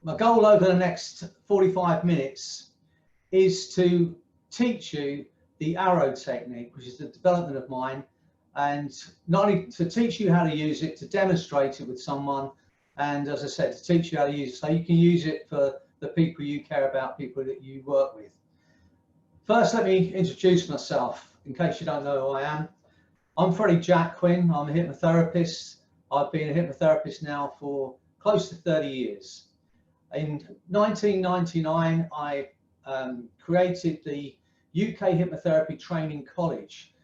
My goal over the next 45 minutes is to teach you the arrow technique, which is a development of mine, and not only to teach you how to use it, to demonstrate it with someone, and as I said, to teach you how to use it so you can use it for the people you care about, people that you work with. First, let me introduce myself in case you don't know who I am. I'm Freddie Jack Quinn. I'm a hypnotherapist. I've been a hypnotherapist now for close to 30 years. In 1999, I created the UK Hypnotherapy Training College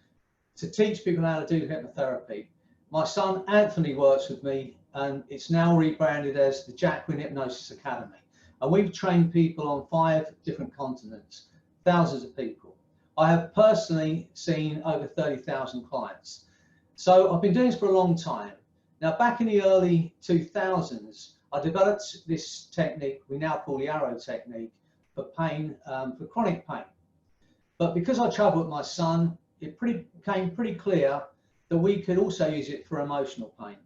to teach people how to do hypnotherapy. My son Anthony works with me, and it's now rebranded as the Jack Quinn Hypnosis Academy. And we've trained people on 5 different continents, thousands of people. I have personally seen over 30,000 clients. So I've been doing this for a long time. Now, back in the early 2000s, I developed this technique we now call the arrow technique for pain, for chronic pain. But because I travel with my son, it became pretty clear that we could also use it for emotional pain.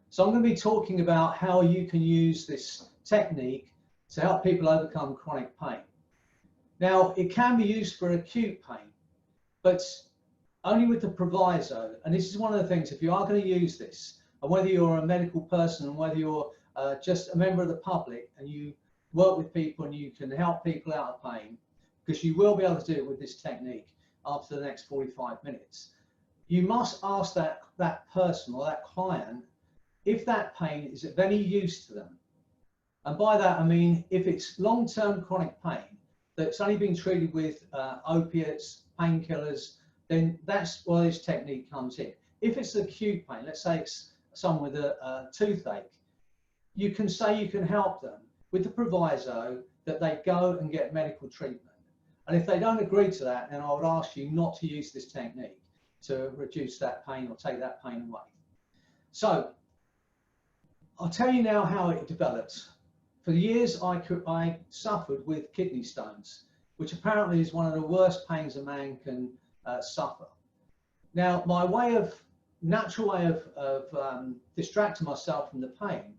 So I'm going to be talking about how you can use this technique to help people overcome chronic pain. Now, it can be used for acute pain, but only with the proviso. And this is one of the things, if you are going to use this, and whether you're a medical person and whether you're just a member of the public and you work with people and you can help people out of pain, because you will be able to do it with this technique after the next 45 minutes. You must ask that person or that client if that pain is of any use to them. And by that, I mean, if it's long-term chronic pain that's only been treated with opiates, painkillers, then that's where this technique comes in. If it's acute pain, let's say it's someone with a toothache, you can say you can help them with the proviso that they go and get medical treatment. And if they don't agree to that, then I would ask you not to use this technique to reduce that pain or take that pain away. So I'll tell you now how it developed. For years, I suffered with kidney stones, which apparently is one of the worst pains a man can suffer. Now, my natural way of distracting myself from the pain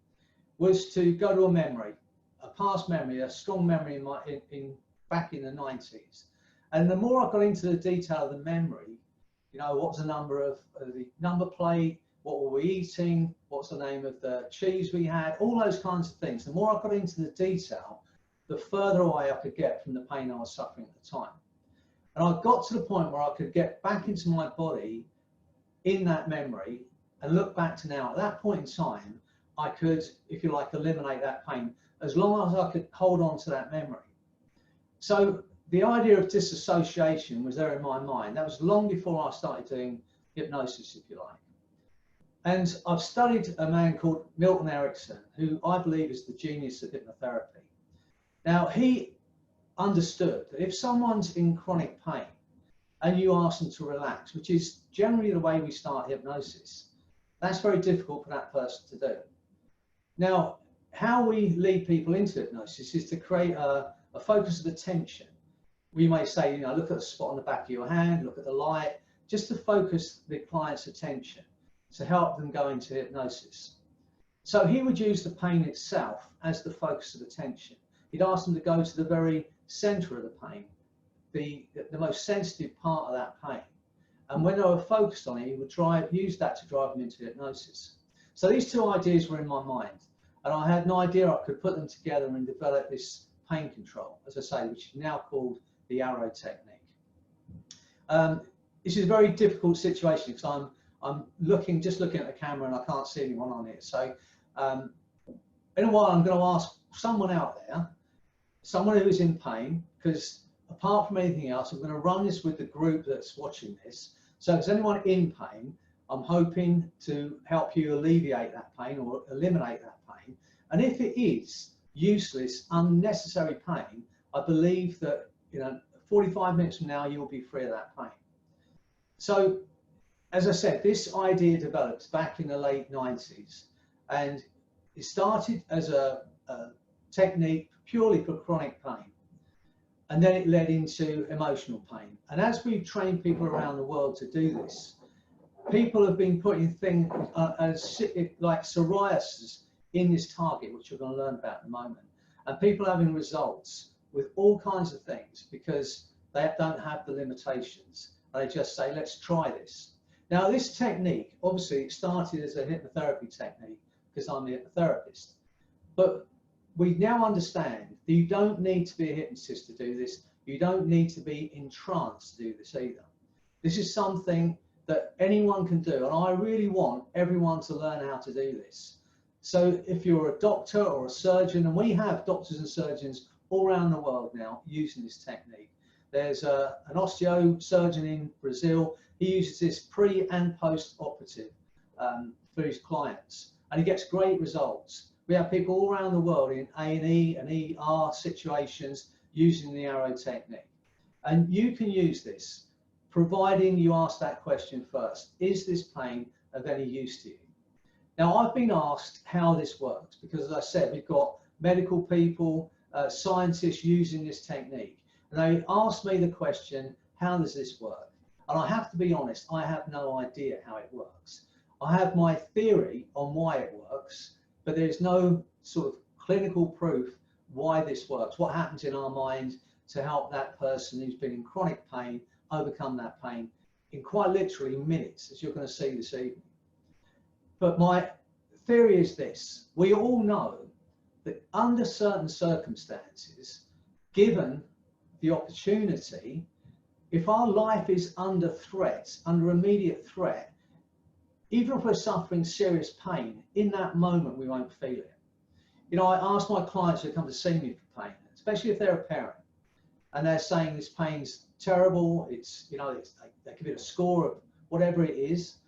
was to go to a memory, a past memory, a strong memory back in the 90s. And the more I got into the detail of the memory, you know, what was the number of the number plate, what were we eating, what's the name of the cheese we had, all those kinds of things. The more I got into the detail, the further away I could get from the pain I was suffering at the time. And I got to the point where I could get back into my body in that memory and look back to now. At that point in time, I could, if you like, eliminate that pain as long as I could hold on to that memory. So the idea of disassociation was there in my mind. That was long before I started doing hypnosis, if you like. And I've studied a man called Milton Erickson, who I believe is the genius of hypnotherapy. Now, he understood that if someone's in chronic pain and you ask them to relax, which is generally the way we start hypnosis, that's very difficult for that person to do. Now, how we lead people into hypnosis is to create a focus of attention. We may say, you know, look at the spot on the back of your hand, look at the light, just to focus the client's attention to help them go into hypnosis. So he would use the pain itself as the focus of attention. He'd ask them to go to the very center of the pain, the most sensitive part of that pain. And when they were focused on it, he would use that to drive them into hypnosis. So these two ideas were in my mind, and I had an idea I could put them together and develop this pain control, as I say, which is now called the arrow technique. This is a very difficult situation because I'm just looking at the camera and I can't see anyone on it. So in a while, I'm going to ask someone out there, someone who is in pain, because apart from anything else, I'm going to run this with the group that's watching this. So if there's anyone in pain, I'm hoping to help you alleviate that pain or eliminate that pain. And if it is useless, unnecessary pain, I believe that, you know, 45 minutes from now, you'll be free of that pain. So, as I said, this idea developed back in the late 90s, and it started as a technique purely for chronic pain. And then it led into emotional pain. And as we've trained people around the world to do this, people have been putting things like psoriasis in this target, which we're going to learn about in a moment. and people having results with all kinds of things because they don't have the limitations. They just say, let's try this. Now, this technique, obviously, it started as a hypnotherapy technique because I'm a hypnotherapist. But we now understand that you don't need to be a hypnotist to do this. You don't need to be in trance to do this either. This is something that anyone can do. And I really want everyone to learn how to do this. So if you're a doctor or a surgeon, and we have doctors and surgeons all around the world now using this technique. There's an osteosurgeon in Brazil. He uses this pre and post operative for his clients, and he gets great results. We have people all around the world in A&E and ER situations using the arrow technique. And you can use this, providing you ask that question first. Is this pain of any use to you? Now, I've been asked how this works because, as I said, we've got medical people, scientists using this technique. And they asked me the question, how does this work? And I have to be honest, I have no idea how it works. I have my theory on why it works, but there's no sort of clinical proof why this works, what happens in our mind to help that person who's been in chronic pain overcome that pain in quite literally minutes, as you're going to see this evening. But my theory is this: we all know that under certain circumstances, given the opportunity, if our life is under threat, under immediate threat, even if we're suffering serious pain, in that moment we won't feel it. You know, I ask my clients who come to see me for pain, especially if they're a parent, and they're saying this pain's terrible, it's, you know, they give it a score of whatever it is.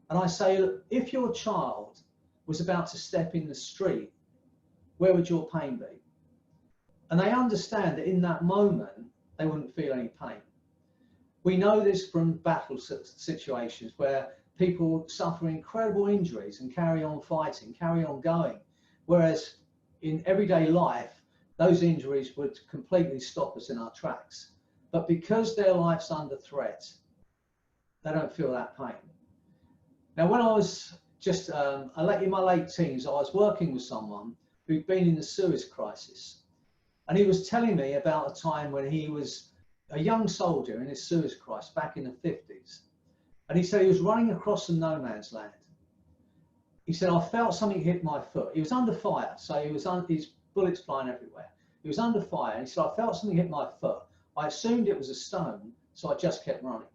And I say, look, if your child was about to step in the street, where would your pain be? And they understand that in that moment, they wouldn't feel any pain. We know this from battle situations where people suffer incredible injuries and carry on fighting, carry on going. Whereas in everyday life, those injuries would completely stop us in our tracks. But because their life's under threat, they don't feel that pain. Now, when I was just in my late teens, I was working with someone who'd been in the Suez crisis. And he was telling me about a time when he was a young soldier in his Suez crisis back in the 50s. And he said he was running across some no man's land. He said, I felt something hit my foot. He was under fire, so he was his bullets flying everywhere. He was under fire, and he said, I felt something hit my foot. I assumed it was a stone, so I just kept running.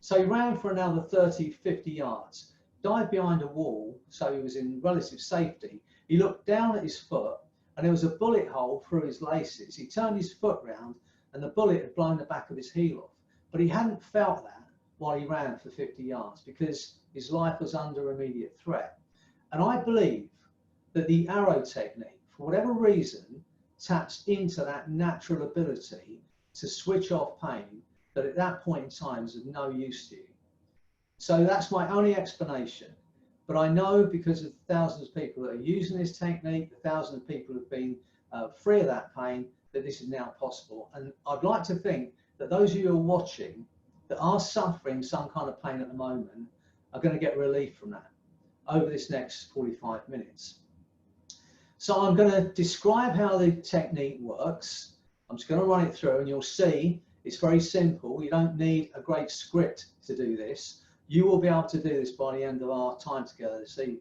So he ran for another 30, 50 yards, dived behind a wall, so he was in relative safety. He looked down at his foot, and there was a bullet hole through his laces. He turned his foot round, and the bullet had blown the back of his heel off. But he hadn't felt that while he ran for 50 yards because his life was under immediate threat. And I believe that the arrow technique, for whatever reason, taps into that natural ability to switch off pain that at that point in time is of no use to you. So that's my only explanation. But I know because of thousands of people that are using this technique, the thousands of people who have been free of that pain, that this is now possible. And I'd like to think that those of you who are watching that are suffering some kind of pain at the moment are going to get relief from that over this next 45 minutes. So I'm going to describe how the technique works. I'm just going to run it through and you'll see it's very simple. You don't need a great script to do this. You will be able to do this by the end of our time together this evening.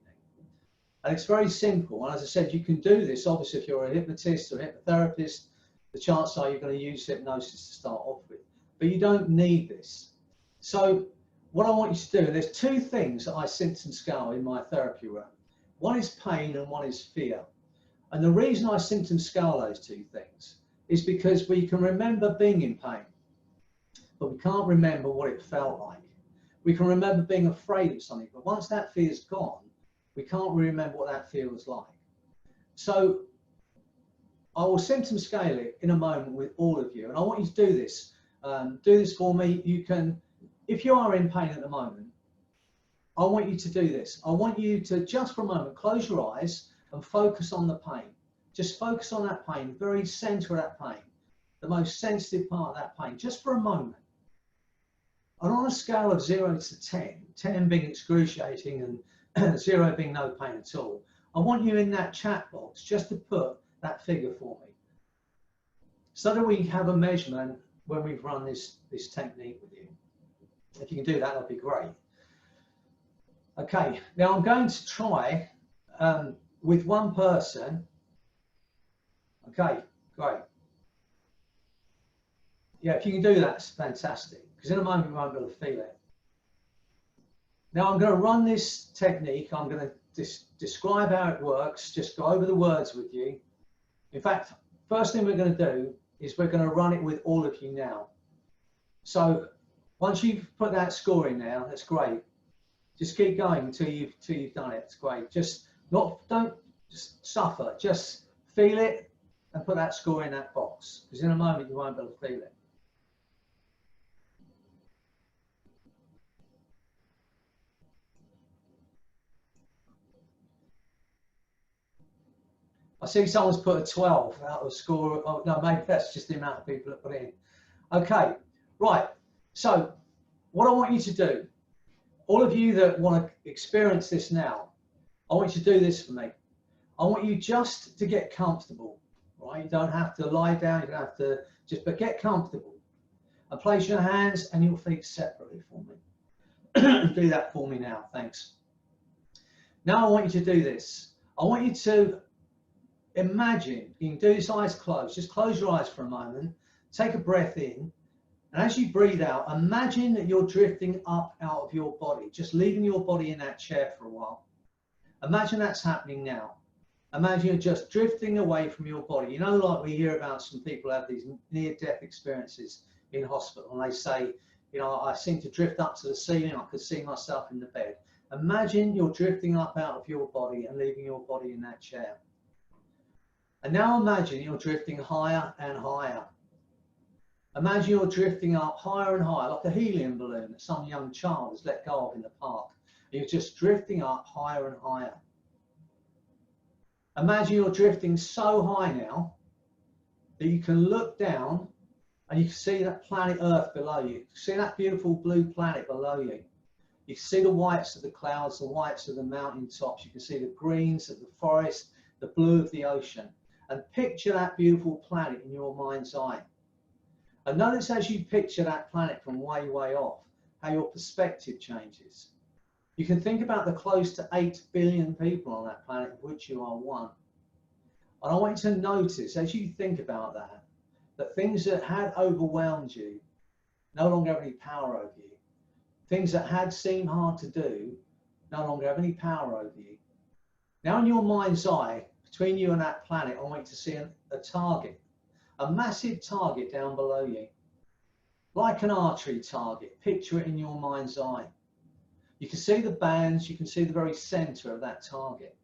And it's very simple. And as I said, you can do this, obviously, if you're a hypnotist or a hypnotherapist, the chances are you're going to use hypnosis to start off with. But you don't need this. So what I want you to do, and there's two things that I symptom scale in my therapy room. One is pain and one is fear. And the reason I symptom scale those two things is because we can remember being in pain, but we can't remember what it felt like. We can remember being afraid of something, but once that fear's gone, we can't remember what that fear was like. So I will symptom scale it in a moment with all of you, and I want you to do this. Do this for me. You can, if you are in pain at the moment, I want you to do this. I want you to, just for a moment, close your eyes and focus on the pain. Just focus on that pain, the very center of that pain, the most sensitive part of that pain, just for a moment. And on a scale of 0 to 10, 10 being excruciating and 0 being no pain at all, I want you in that chat box just to put that figure for me. so that we have a measurement when we've run this technique with you. If you can do that, that'd be great. Okay, now I'm going to try with one person. Okay, great. Yeah, if you can do that, it's fantastic, because in a moment we won't be able to feel it. Now I'm going to run this technique. I'm going to describe how it works, just go over the words with you. In fact, first thing we're going to do is we're going to run it with all of you now. So once you've put that score in now, that's great. Just keep going until you've done it. It's great. Don't just suffer. Just feel it and put that score in that box, because in a moment you won't be able to feel it. I see someone's put a 12 out of score. Oh, no, maybe that's just the amount of people that put in. Okay, right. So what I want you to do, all of you that want to experience this now, I want you to do this for me. I want you just to get comfortable, right? You don't have to lie down, you don't have to but get comfortable. And place your hands and your feet separately for me. Do that for me now, thanks. Now I want you to do this. I want you to imagine, you can do this eyes closed, just close your eyes for a moment, take a breath in, and as you breathe out, imagine that you're drifting up out of your body, just leaving your body in that chair for a while. Imagine that's happening now. Imagine you're just drifting away from your body. You know, like we hear about some people have these near-death experiences in hospital, and they say, you know, I seem to drift up to the ceiling, I could see myself in the bed. Imagine you're drifting up out of your body and leaving your body in that chair. And now imagine you're drifting higher and higher. Imagine you're drifting up higher and higher, like a helium balloon that some young child has let go of in the park. You're just drifting up higher and higher. Imagine you're drifting so high now that you can look down and you can see that planet Earth below you. You can see that beautiful blue planet below you. You can see the whites of the clouds, the whites of the mountain tops. You can see the greens of the forest, the blue of the ocean. And picture that beautiful planet in your mind's eye. And notice as you picture that planet from way, way off, how your perspective changes. You can think about the close to 8 billion people on that planet, of which you are one. And I want you to notice, as you think about that, that things that had overwhelmed you no longer have any power over you. Things that had seemed hard to do no longer have any power over you. Now in your mind's eye, between you and that planet, I want you to see a target, a massive target down below you. Like an archery target, picture it in your mind's eye. You can see the bands, you can see the very center of that target.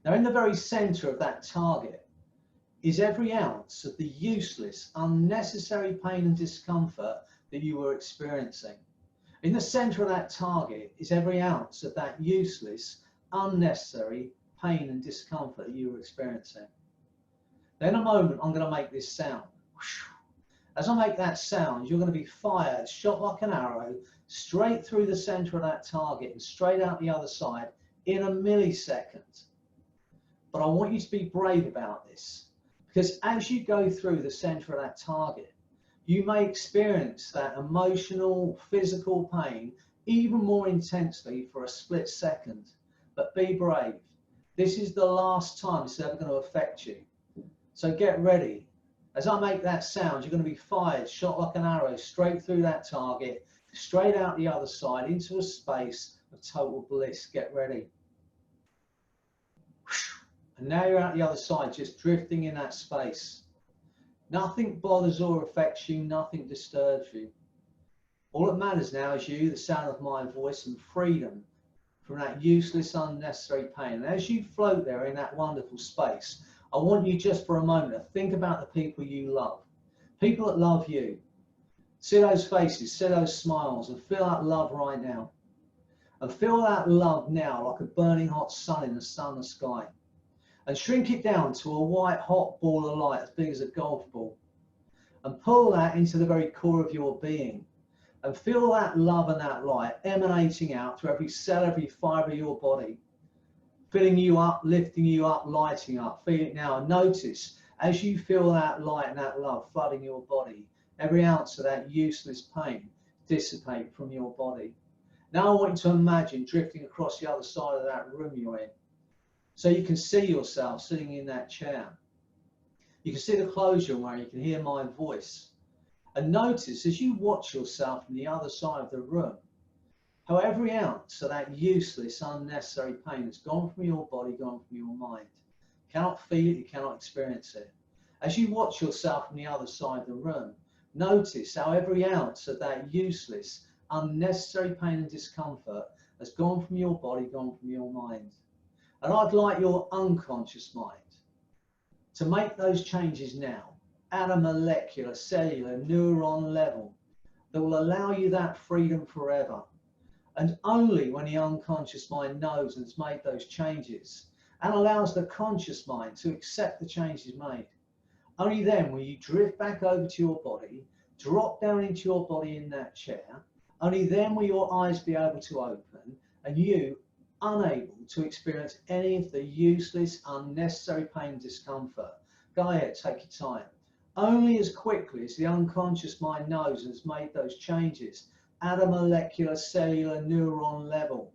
Now in the very center of that target is every ounce of the useless, unnecessary pain and discomfort that you were experiencing. In the center of that target is every ounce of that useless, unnecessary pain and discomfort that you were experiencing. Then in a moment, I'm going to make this sound. As I make that sound, you're going to be fired, shot like an arrow, straight through the center of that target and straight out the other side in a millisecond. But I want you to be brave about this, because as you go through the center of that target, you may experience that emotional, physical pain even more intensely for a split second. But be brave. This is the last time it's ever going to affect you. So get ready. As I make that sound, you're going to be fired, shot like an arrow, straight through that target, straight out the other side into a space of total bliss. Get ready. And now you're out the other side, just drifting in that space. Nothing bothers or affects you, nothing disturbs you. All that matters now is you, the sound of my voice, and freedom from that useless, unnecessary pain. And as you float there in that wonderful space, I want you just for a moment to think about the people you love, people that love you. See those faces, see those smiles, and feel that love right now. And feel that love now like a burning hot sun in the sunless sky. And shrink it down to a white hot ball of light as big as a golf ball. And pull that into the very core of your being. And feel that love and that light emanating out through every cell, every fiber of your body. Filling you up, lifting you up, lighting up. Feel it now and notice As you feel that light and that love flooding your body, every ounce of that useless pain dissipate from your body. Now I want you to imagine drifting across the other side of that room you're in. So you can see yourself sitting in that chair. You can see the clothes you're wearing, you can hear my voice. And notice as you watch yourself from the other side of the room, how every ounce of that useless, unnecessary pain has gone from your body, gone from your mind. You cannot feel it, you cannot experience it. As you watch yourself from the other side of the room, notice how every ounce of that useless, unnecessary pain and discomfort has gone from your body, gone from your mind. And I'd like your unconscious mind to make those changes now at a molecular, cellular, neuron level that will allow you that freedom forever. And only when the unconscious mind knows and has made those changes and allows the conscious mind to accept the changes made, only then will you drift back over to your body, drop down into your body in that chair. Only then will your eyes be able to open and you unable to experience any of the useless, unnecessary pain and discomfort. Go ahead, take your time. Only as quickly as the unconscious mind knows and has made those changes at a molecular, cellular, neuron level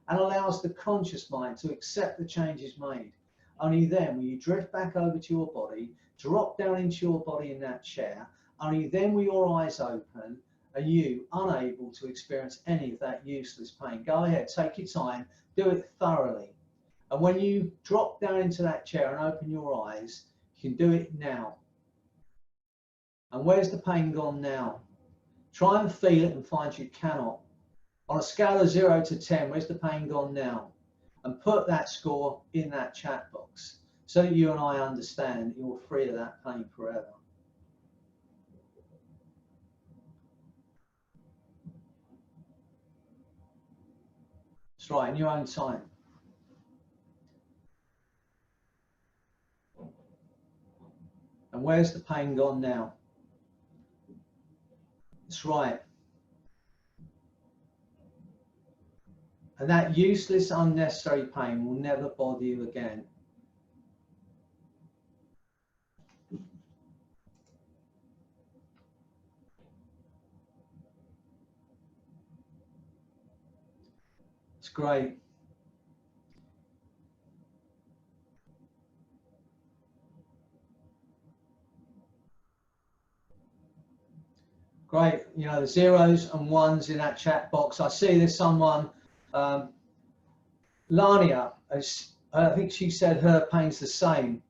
and allows the conscious mind to accept the changes made. Only then will you drift back over to your body, drop down into your body in that chair. Only then will your eyes open and you unable to experience any of that useless pain. Go ahead, take your time, do it thoroughly. And when you drop down into that chair and open your eyes, you can do it now. And where's the pain gone now? Try and feel it and find you cannot. On a scale of 0 to 10, where's the pain gone now? And put that score in that chat box so that you and I understand you're free of that pain forever. That's right, in your own time. And where's the pain gone now? That's right. And that useless, unnecessary pain will never bother you again. It's great. Great. You know, the zeros and ones in that chat box. I see there's someone, Lania, I think she said her pain's the same.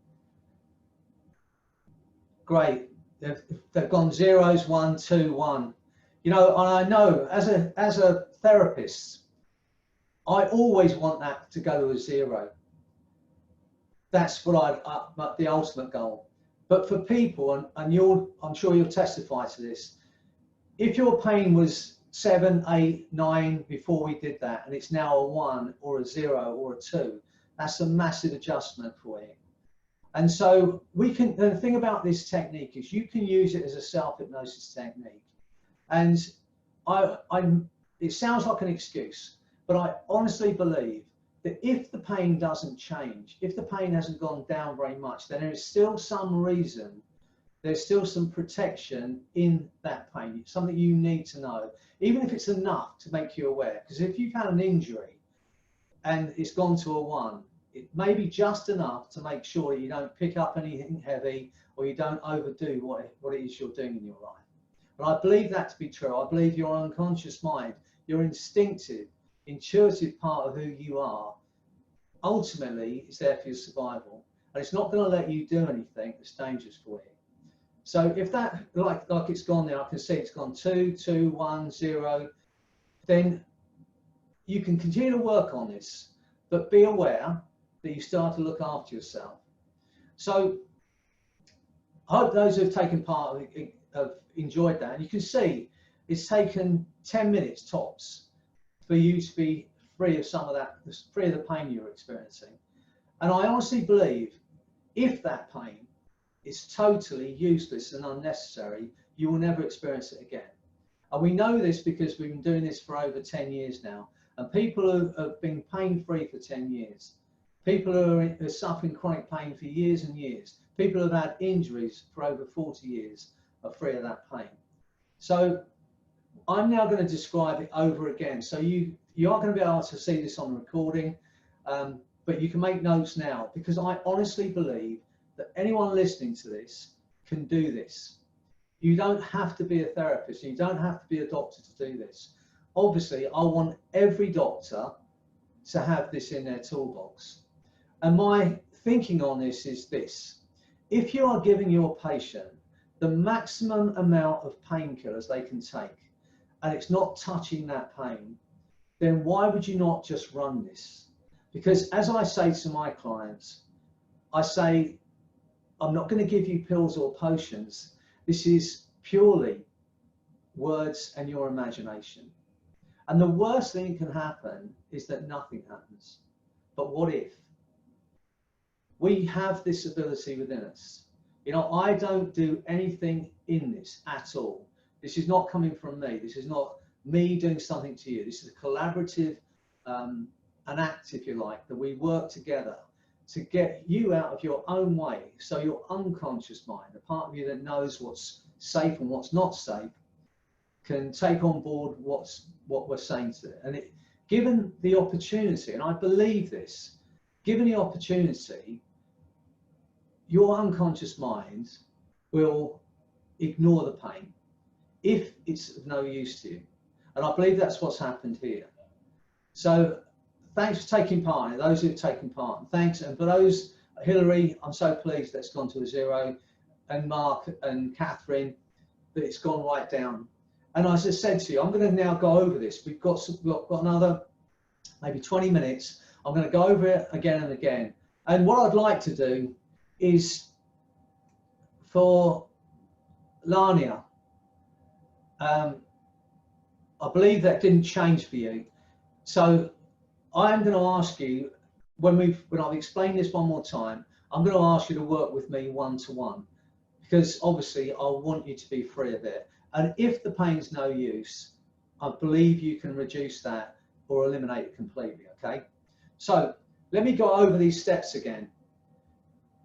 Great. They've gone zeros, 1, 2, 1. You know, and I know as a therapist, I always want that to go to a 0. That's what the ultimate goal. But for people, and I'm sure you'll testify to this, if your pain was 7, 8, 9 before we did that, and it's now a 1 or a 0 or a 2, that's a massive adjustment for you. And so the thing about this technique is you can use it as a self-hypnosis technique. And it sounds like an excuse, but I honestly believe that if the pain doesn't change, if the pain hasn't gone down very much, then there is still some reason, there's still some protection in that pain, something you need to know, even if it's enough to make you aware. Because if you've had an injury and it's gone to a 1, it may be just enough to make sure that you don't pick up anything heavy or you don't overdo what it is you're doing in your life. But I believe that to be true. I believe your unconscious mind, your instinctive, intuitive part of who you are, ultimately is there for your survival. And it's not going to let you do anything that's dangerous for you. So if that, like it's gone there, I can see it's gone 2, 2, 1, 0, then you can continue to work on this, but be aware that you start to look after yourself. So I hope those who have taken part have enjoyed that. And you can see it's taken 10 minutes tops for you to be free of some of that, free of the pain you're experiencing. And I honestly believe if that pain is totally useless and unnecessary, you will never experience it again. And we know this because we've been doing this for over 10 years now. And people who have been pain-free for 10 years, people who are suffering chronic pain for years and years, People who have had injuries for over 40 years are free of that pain. So I'm now going to describe it over again. So you are going to be able to see this on recording, but you can make notes now, because I honestly believe that anyone listening to this can do this. You don't have to be a therapist. You don't have to be a doctor to do this. Obviously, I want every doctor to have this in their toolbox. And my thinking on this is this: if you are giving your patient the maximum amount of painkillers they can take, and it's not touching that pain, then why would you not just run this? Because as I say to my clients, I say, I'm not going to give you pills or potions. This is purely words and your imagination. And the worst thing that can happen is that nothing happens. But what if? We have this ability within us. You know, I don't do anything in this at all. This is not coming from me. This is not me doing something to you. This is a collaborative, an act, if you like, that we work together to get you out of your own way. So your unconscious mind, the part of you that knows what's safe and what's not safe, can take on board what we're saying to it. And given the opportunity, and I believe this, given the opportunity, your unconscious mind will ignore the pain if it's of no use to you. And I believe that's what's happened here. So thanks for taking part, those who've taken part. And thanks, and for those, Hillary, I'm so pleased that's gone to a 0, and Mark and Catherine, that it's gone right down. And as I said to you, I'm going to now go over this. We've got another maybe 20 minutes. I'm going to go over it again and again. And what I'd like to do is for Lania, I believe that didn't change for you. So I'm going to ask you, when I've explained this one more time, I'm going to ask you to work with me one-to-one, because obviously I want you to be free of it. And if the pain's no use, I believe you can reduce that or eliminate it completely, okay? So let me go over these steps again.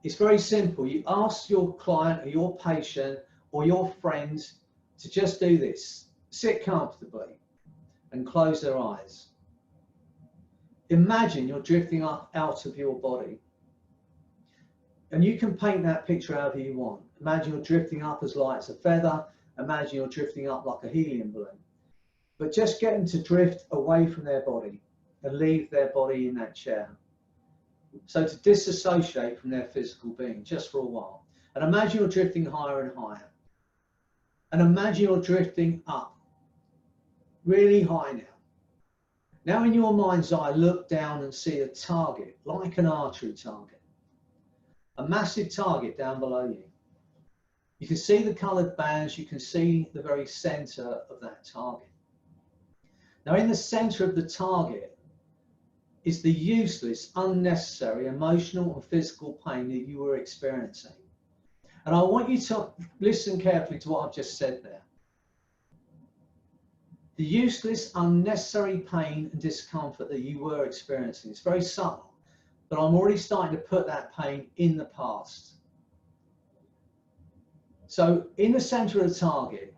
It's very simple. You ask your client or your patient or your friend to just do this. Sit comfortably and close their eyes. Imagine you're drifting up out of your body. And you can paint that picture however you want. Imagine you're drifting up as light as a feather. Imagine you're drifting up like a helium balloon. But just get them to drift away from their body and leave their body in that chair. So to disassociate from their physical being just for a while. And imagine you're drifting higher and higher. And imagine you're drifting up, really high now. Now in your mind's eye, look down and see a target, like an archery target. A massive target down below you. You can see the coloured bands, you can see the very centre of that target. Now in the centre of the target is the useless, unnecessary emotional and physical pain that you were experiencing. And I want you to listen carefully to what I've just said there. The useless, unnecessary pain and discomfort that you were experiencing. It's very subtle, but I'm already starting to put that pain in the past. So in the center of the target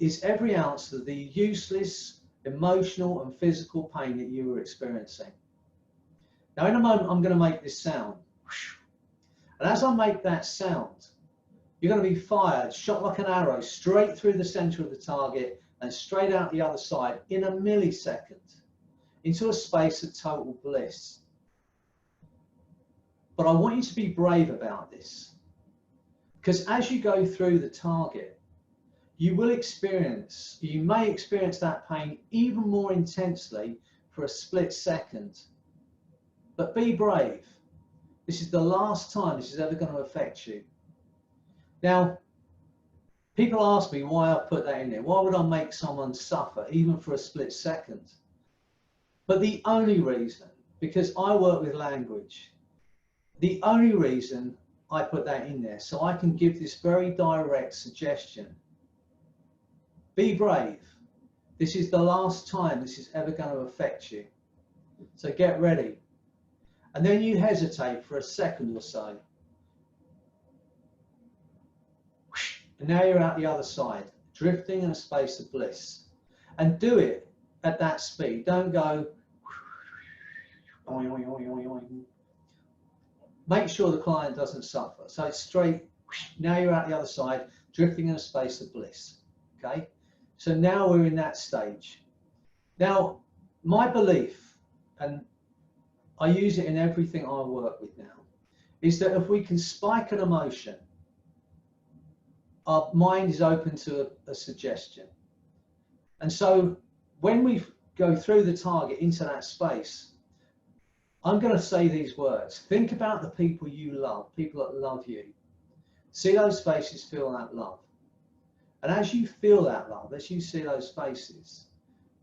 is every ounce of the useless, emotional and physical pain that you were experiencing. Now in a moment, I'm going to make this sound. And as I make that sound, you're going to be fired, shot like an arrow, straight through the center of the target and straight out the other side in a millisecond into a space of total bliss. But I want you to be brave about this. Because as you go through the target, you may experience that pain even more intensely for a split second. But be brave. This is the last time this is ever going to affect you. Now, people ask me why I put that in there. Why would I make someone suffer even for a split second? But the only reason, because I work with language, the only reason I put that in there, so I can give this very direct suggestion. Be brave. This is the last time this is ever going to affect you. So get ready. And then you hesitate for a second or so. And now you're out the other side, drifting in a space of bliss. And do it at that speed. Don't go. Make sure the client doesn't suffer. So it's straight. Now you're out the other side, drifting in a space of bliss. Okay. So now we're in that stage. Now, my belief, and I use it in everything I work with now, is that if we can spike an emotion, our mind is open to a suggestion. And so when we go through the target into that space, I'm going to say these words. Think about the people you love, people that love you. See those faces, feel that love. And as you feel that love, as you see those faces,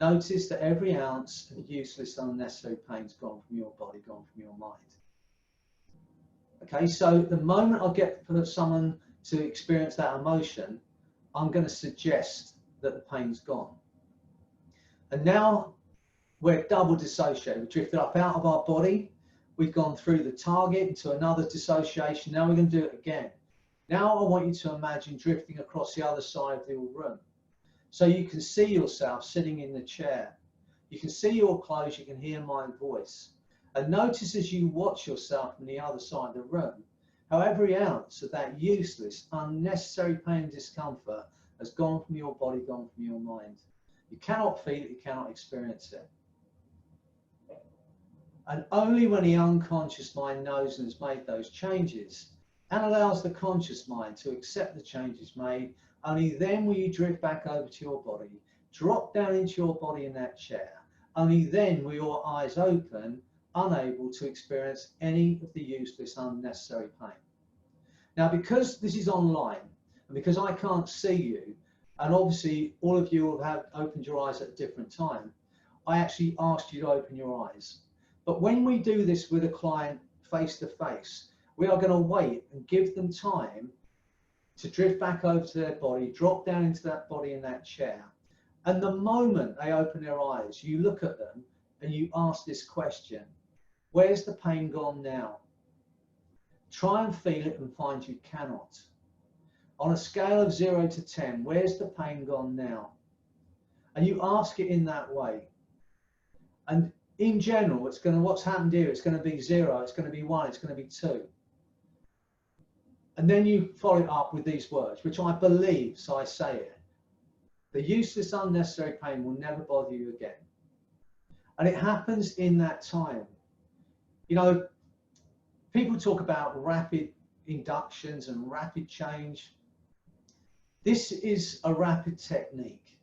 notice that every ounce of useless, unnecessary pain's gone from your body, gone from your mind. Okay, so the moment I get for someone to experience that emotion, I'm going to suggest that the pain's gone. And now we're double dissociated. We've drifted up out of our body. We've gone through the target into another dissociation. Now we're going to do it again. Now I want you to imagine drifting across the other side of the room. So you can see yourself sitting in the chair. You can see your clothes, you can hear my voice. And notice as you watch yourself from the other side of the room, how every ounce of that useless, unnecessary pain and discomfort has gone from your body, gone from your mind. You cannot feel it, you cannot experience it. And only when the unconscious mind knows and has made those changes and allows the conscious mind to accept the changes made, only then will you drift back over to your body, drop down into your body in that chair. Only then will your eyes open, unable to experience any of the useless, unnecessary pain. Now, because this is online and because I can't see you, and obviously all of you will have opened your eyes at a different time, I actually asked you to open your eyes. But when we do this with a client face to face, we are going to wait and give them time to drift back over to their body, drop down into that body in that chair. And the moment they open their eyes, you look at them and you ask this question: where's the pain gone now? Try and feel it and find you cannot. On a scale of 0 to 10, where's the pain gone now? And you ask it in that way. And in general, it's going to, what's happened here, it's going to be 0, it's going to be 1, it's going to be 2. And then you follow it up with these words, which I believe, so I say it: the useless, unnecessary pain will never bother you again. And it happens in that time. You know, people talk about rapid inductions and rapid change. This is a rapid technique,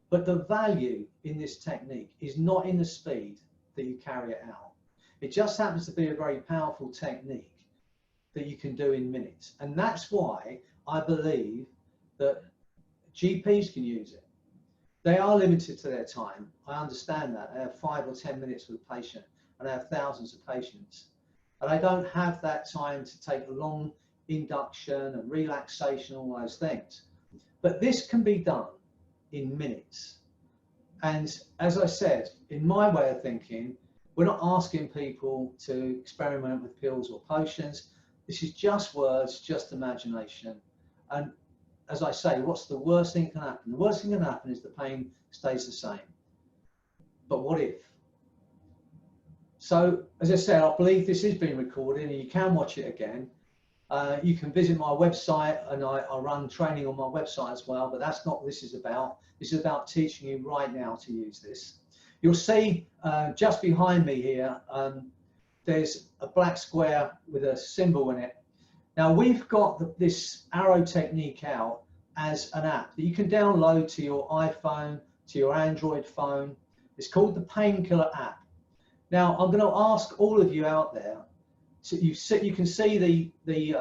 but the value in this technique is not in the speed that you carry it out. It just happens to be a very powerful technique that you can do in minutes. And that's why I believe that GPs can use it. They are limited to their time. I understand that. They have 5 or 10 minutes with a patient, and they have thousands of patients. And I don't have that time to take a long induction and relaxation, all those things. But this can be done in minutes. And as I said, in my way of thinking, we're not asking people to experiment with pills or potions. This is just words, just imagination. And as I say, what's the worst thing that can happen? The worst thing that can happen is the pain stays the same. But what if? So, as I said, I believe this is being recorded and you can watch it again. You can visit my website, and I run training on my website as well, but that's not what this is about. This is about teaching you right now to use this. You'll see just behind me here, there's a black square with a symbol in it. Now we've got this arrow technique out as an app that you can download to your iPhone, to your Android phone. It's called the Painkiller app. Now I'm going to ask all of you out there, so you can see the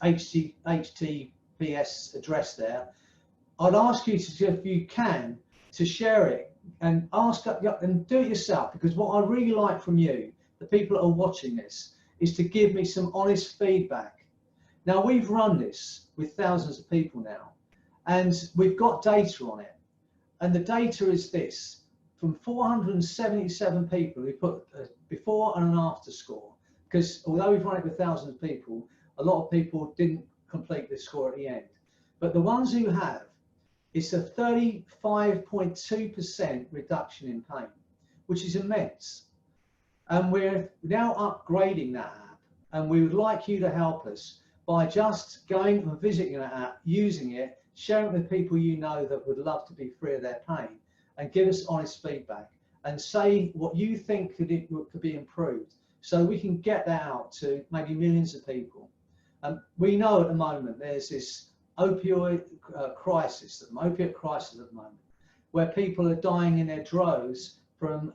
HTTPS address there. I'd ask you to, if you can, to share it and ask and do it yourself, because what I really like from you, the people that are watching this, is to give me some honest feedback. Now we've run this with thousands of people now, and we've got data on it, and the data is this: from 477 people who put a before and an after score, because although we've run it with thousands of people, a lot of people didn't complete the score at the end. but the ones who have, it's a 35.2% reduction in pain, which is immense. And we're now upgrading that app, and we would like you to help us by just going and visiting that app, using it, sharing it with people you know that would love to be free of their pain, and give us honest feedback and say what you think could be improved, so we can get that out to maybe millions of people. We know at the moment there's this opioid crisis at the moment, where people are dying in their droves from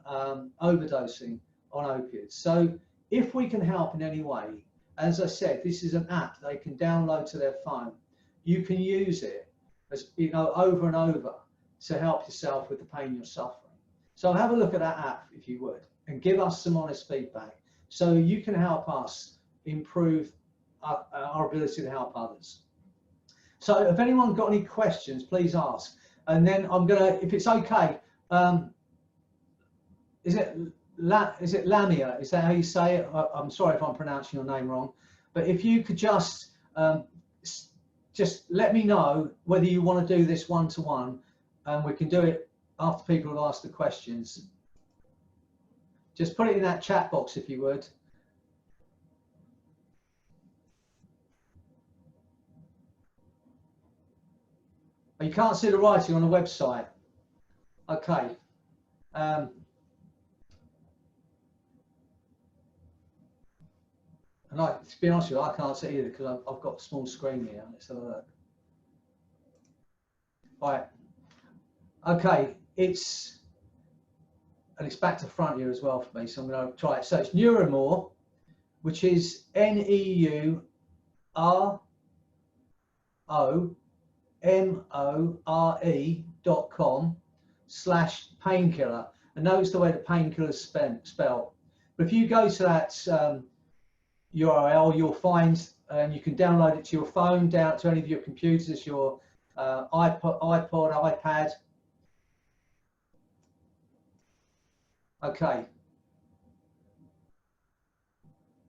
overdosing on opiates. So if we can help in any way, as I said, this is an app they can download to their phone. You can use it, as you know, over and over to help yourself with the pain you're suffering. So have a look at that app if you would, and give us some honest feedback so you can help us improve our ability to help others. So if anyone got any questions, please ask. And then I'm gonna, if it's okay, is it Lamia? Is that how you say it? I'm sorry if I'm pronouncing your name wrong, but if you could just let me know whether you want to do this one-to-one, and we can do it after people have asked the questions. Just put it in that chat box if you would. You can't see the writing on the website. Okay. And to be honest with you, I can't see either because I've got a small screen here. Let's have a look. All right. Okay, it's back to front here as well for me, so I'm going to try it. So it's Neuromore, which is neuromore.com/painkiller. And notice the way the painkiller is spelled. But if you go to that URL, you'll find, and you can download it to your phone, down to any of your computers, your iPod, iPad. Okay.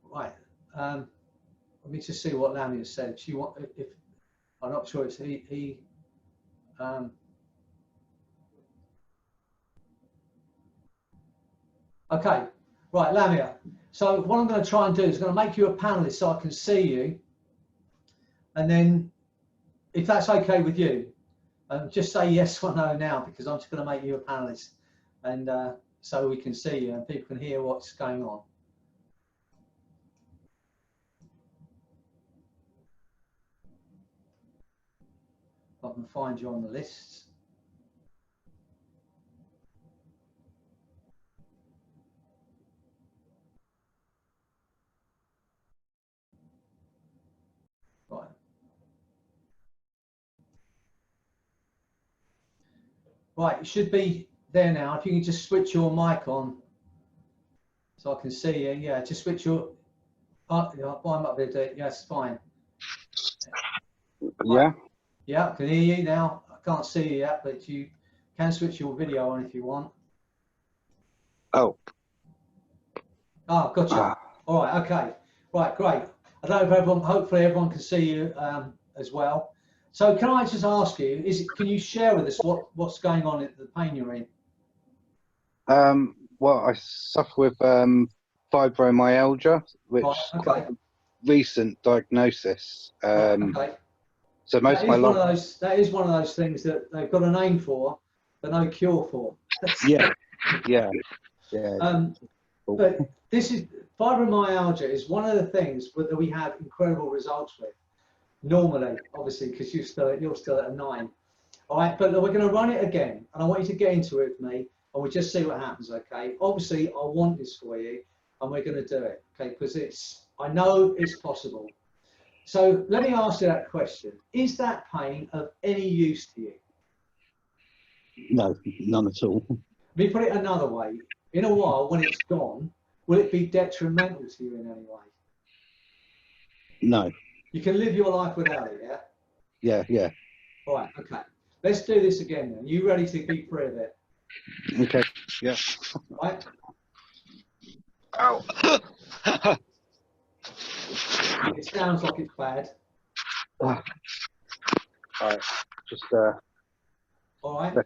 Right. Let me just see what Lamia said. She want, if I'm not sure it's he. Okay. Right, Lamia. So what I'm going to try and do is going to make you a panelist so I can see you, and then, if that's okay with you, just say yes or no now, because I'm just going to make you a panelist, and so we can see you and people can hear what's going on. I can find you on the list. Right. Right, it should be there now. If you can just switch your mic on so I can see you. Yeah, just switch your, I'm up there, do it. Yes, fine. Yeah. Right. Yeah, I can hear you now. I can't see you yet, but you can switch your video on if you want. Oh. Oh, gotcha. All right, okay. Right, great. I don't know if everyone, hopefully everyone can see you as well. So can I just ask you, can you share with us what's going on at the pain you're in? Well, I suffer with fibromyalgia, which is quite a recent diagnosis. Okay. So most of my life. That is one of those things that they've got a name for, but no cure for. Yeah. But this is, fibromyalgia is one of the things that we have incredible results with. Normally, obviously, because you're still at a 9. All right, but we're going to run it again, and I want you to get into it with me, and we'll just see what happens. Okay. Obviously, I want this for you, and we're going to do it. Okay, because I know it's possible. So let me ask you that question: is that pain of any use to you? No, none at all. Let me put it another way. In a while, when it's gone, will it be detrimental to you in any way? No. You can live your life without it, yeah? Yeah. All right, okay. Let's do this again then. You ready to be free of it? Okay, yeah. Right? Ow. It sounds like it's bad. Right. Just All right.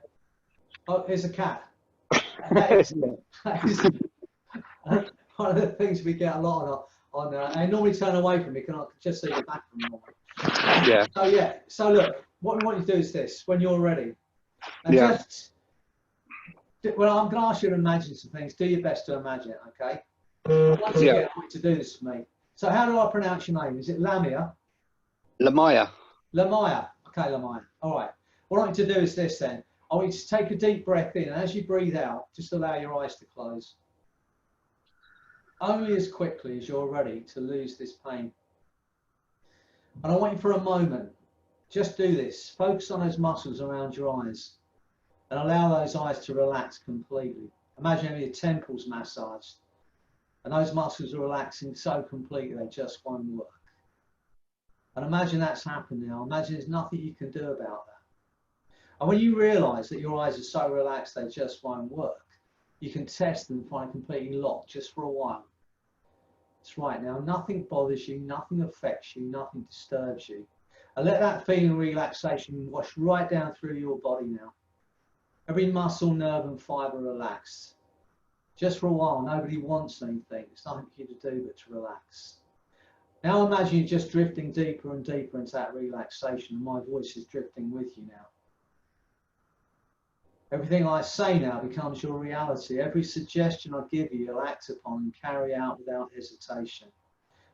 Oh, here's a cat. That is one of the things we get a lot on they normally turn away from me, can I just see the back of them. yeah. So yeah, so look, what we want you to do is this, when you're ready, and Yeah. just, well, I'm going to ask you to imagine some things. Do your best to imagine it, okay? Once again, I want you to do this for me. So how do I pronounce your name? Is it Lamia? Lamaya. Lamaya. Okay, Lamaya. All right. What I want you to do is this then. I want you to take a deep breath in, and as you breathe out, just allow your eyes to close. Only as quickly as you're ready to lose this pain. And I want you for a moment, just do this. Focus on those muscles around your eyes and allow those eyes to relax completely. Imagine having your temples massaged and those muscles are relaxing so completely they just won't work. And imagine that's happened now. Imagine there's nothing you can do about that. And when you realise that your eyes are so relaxed they just won't work, you can test them and find completely locked just for a while. That's right. Now, nothing bothers you, nothing affects you, nothing disturbs you. And let that feeling of relaxation wash right down through your body now. Every muscle, nerve and fibre relaxed. Just for a while, nobody wants anything. It's nothing for you to do but to relax. Now imagine you're just drifting deeper and deeper into that relaxation, and my voice is drifting with you now. Everything I say now becomes your reality. Every suggestion I give you, you'll act upon and carry out without hesitation.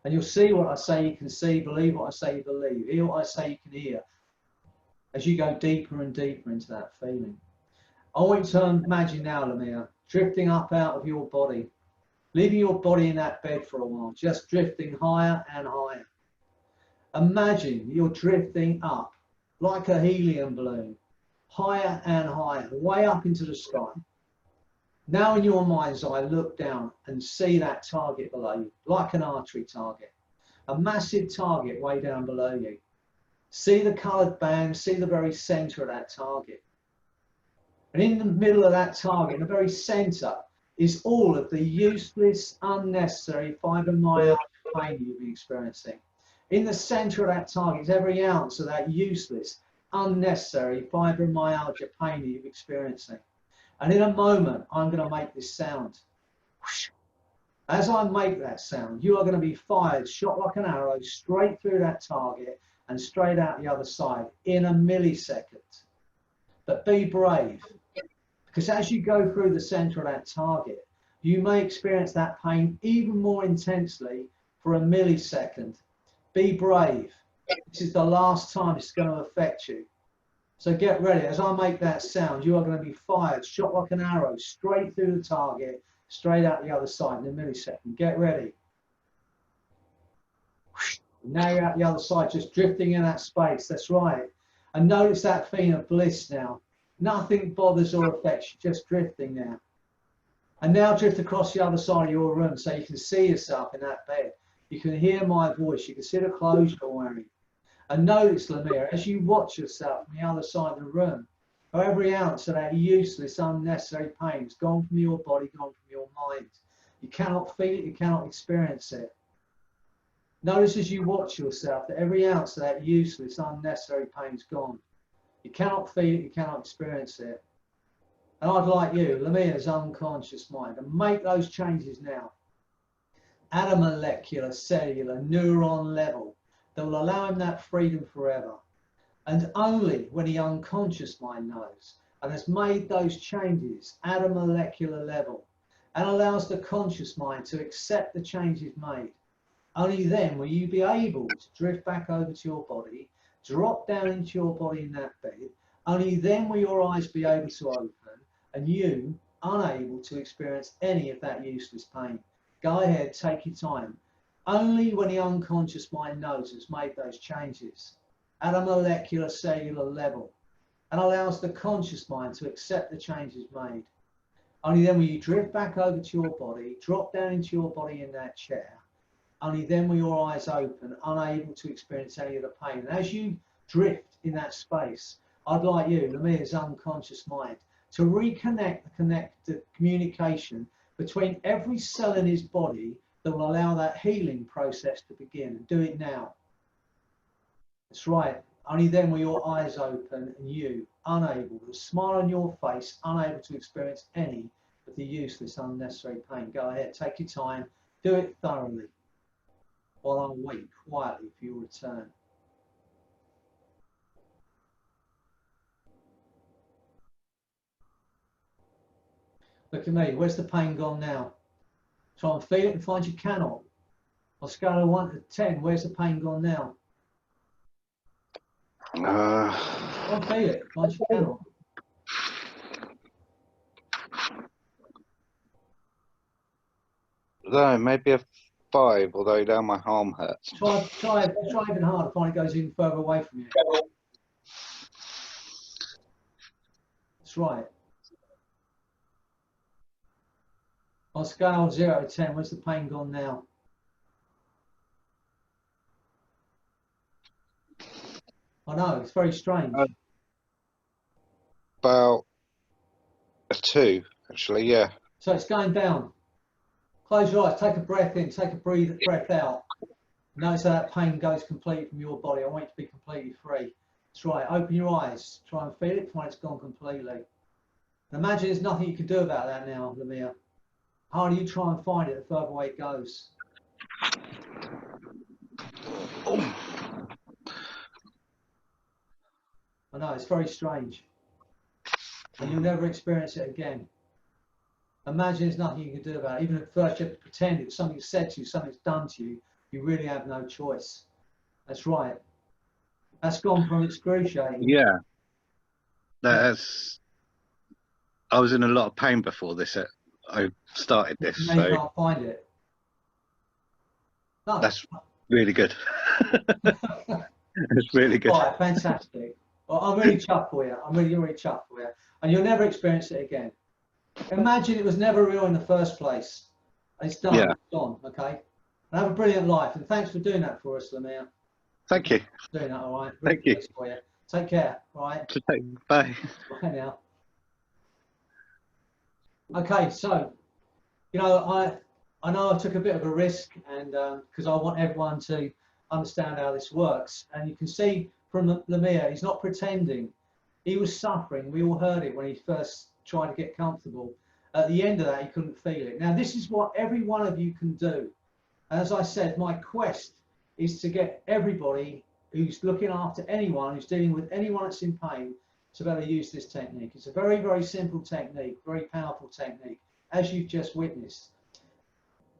And you'll see what I say you can see, believe what I say you believe, hear what I say you can hear, as you go deeper and deeper into that feeling. I want you to imagine now, Lamia, drifting up out of your body, leaving your body in that bed for a while, just drifting higher and higher. Imagine you're drifting up like a helium balloon, higher and higher, way up into the sky. Now in your mind's eye, look down and see that target below you, like an archery target, a massive target way down below you. See the coloured band, see the very centre of that target. And in the middle of that target, in the very centre, is all of the useless, unnecessary fibromyalgia pain you've been experiencing. In the centre of that target is every ounce of that useless, unnecessary fibromyalgia pain that you're experiencing. And in a moment, I'm going to make this sound. As I make that sound, you are going to be fired, shot like an arrow, straight through that target and straight out the other side in a millisecond. But be brave, because as you go through the centre of that target, you may experience that pain even more intensely for a millisecond. Be brave. This is the last time it's going to affect you. So get ready. As I make that sound, you are going to be fired, shot like an arrow, straight through the target, straight out the other side in a millisecond. Get ready. Now you're out the other side, just drifting in that space. That's right. And notice that feeling of bliss now. Nothing bothers or affects you, just drifting now. And now drift across the other side of your room so you can see yourself in that bed. You can hear my voice. You can see the clothes you're wearing. And notice, Lamia, as you watch yourself on the other side of the room, how every ounce of that useless, unnecessary pain has gone from your body, gone from your mind. You cannot feel it, you cannot experience it. Notice as you watch yourself that every ounce of that useless, unnecessary pain is gone. You cannot feel it, you cannot experience it. And I'd like you, Lamia's unconscious mind, to make those changes now at a molecular, cellular, neuron level that will allow him that freedom forever. And only when the unconscious mind knows and has made those changes at a molecular level and allows the conscious mind to accept the changes made, only then will you be able to drift back over to your body, drop down into your body in that bed. Only then will your eyes be able to open and you unable to experience any of that useless pain. Go ahead, take your time. Only when the unconscious mind knows it's made those changes at a molecular cellular level and allows the conscious mind to accept the changes made. Only then will you drift back over to your body, drop down into your body in that chair. Only then will your eyes open, unable to experience any of the pain. And as you drift in that space, I'd like you, Lamia's unconscious mind, to reconnect the communication between every cell in his body that will allow that healing process to begin. And do it now. That's right. Only then were your eyes open and you unable, with a smile on your face, unable to experience any of the useless, unnecessary pain. Go ahead, take your time, do it thoroughly while I wait quietly for your return. Look at me, where's the pain gone now? Try and feel it and find you cannot. On a scale of 1 to 10, where's the pain gone now? Try and feel it, find you cannot. No, maybe a 5, although now my arm hurts. Try even harder, find it goes even further away from you. That's right. On a scale of 0 to 10, where's the pain gone now? I know, it's very strange. About a 2, actually, yeah. So it's going down. Close your eyes, take a breath in, take a breath out. Notice how that pain goes completely from your body. I want you to be completely free. That's right, open your eyes, try and feel it, find it's gone completely. Imagine there's nothing you can do about that now, Lamia. The harder you try and find it, the further away it goes. Oh. I know, it's very strange. And you'll never experience it again. Imagine there's nothing you can do about it. Even at first you have to pretend it's something said to you, something's done to you. You really have no choice. That's right. That's gone from excruciating. Yeah. That's... I was in a lot of pain before this. I started this. Now so you can't find it. No. That's really good. It's really good. All right, fantastic. Well, I'm really chuffed for you. I'm really chuffed for you. And you'll never experience it again. Imagine it was never real in the first place. It's done. Yeah. It's gone. Okay. And have a brilliant life. And thanks for doing that for us, Lamia. Thank you. Doing that, all right. Thank you. For you. Take care. All right. Bye. Bye now. Okay, so you know, I know I took a bit of a risk, and because I want everyone to understand how this works. And you can see from Lamia, he's not pretending. He was suffering. We all heard it when he first tried to get comfortable. At the end of that, he couldn't feel it. Now, this is what every one of you can do. As I said, my quest is to get everybody who's looking after anyone, who's dealing with anyone that's in pain, to be able to use this technique. It's a very, very simple technique, very powerful technique, as you've just witnessed.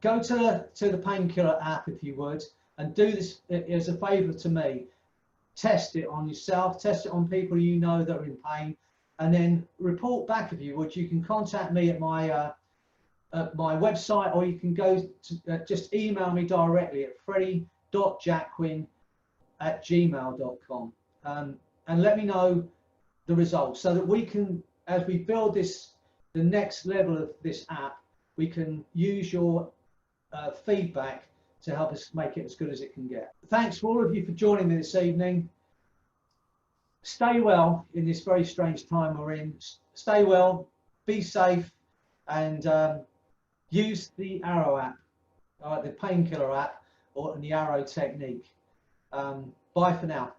Go to the Painkiller app, if you would, and do this as a favor to me. Test it on yourself, test it on people you know that are in pain, and then report back if you would. You can contact me at my website, or you can go to just email me directly at freddie.jacquin@gmail.com, and let me know the results, so that we can, as we build this, the next level of this app, we can use your feedback to help us make it as good as it can get. Thanks for all of you for joining me this evening. Stay well in this very strange time we're in. Stay well, be safe, and use the Arrow app, the Painkiller app, or the Arrow technique. Bye for now.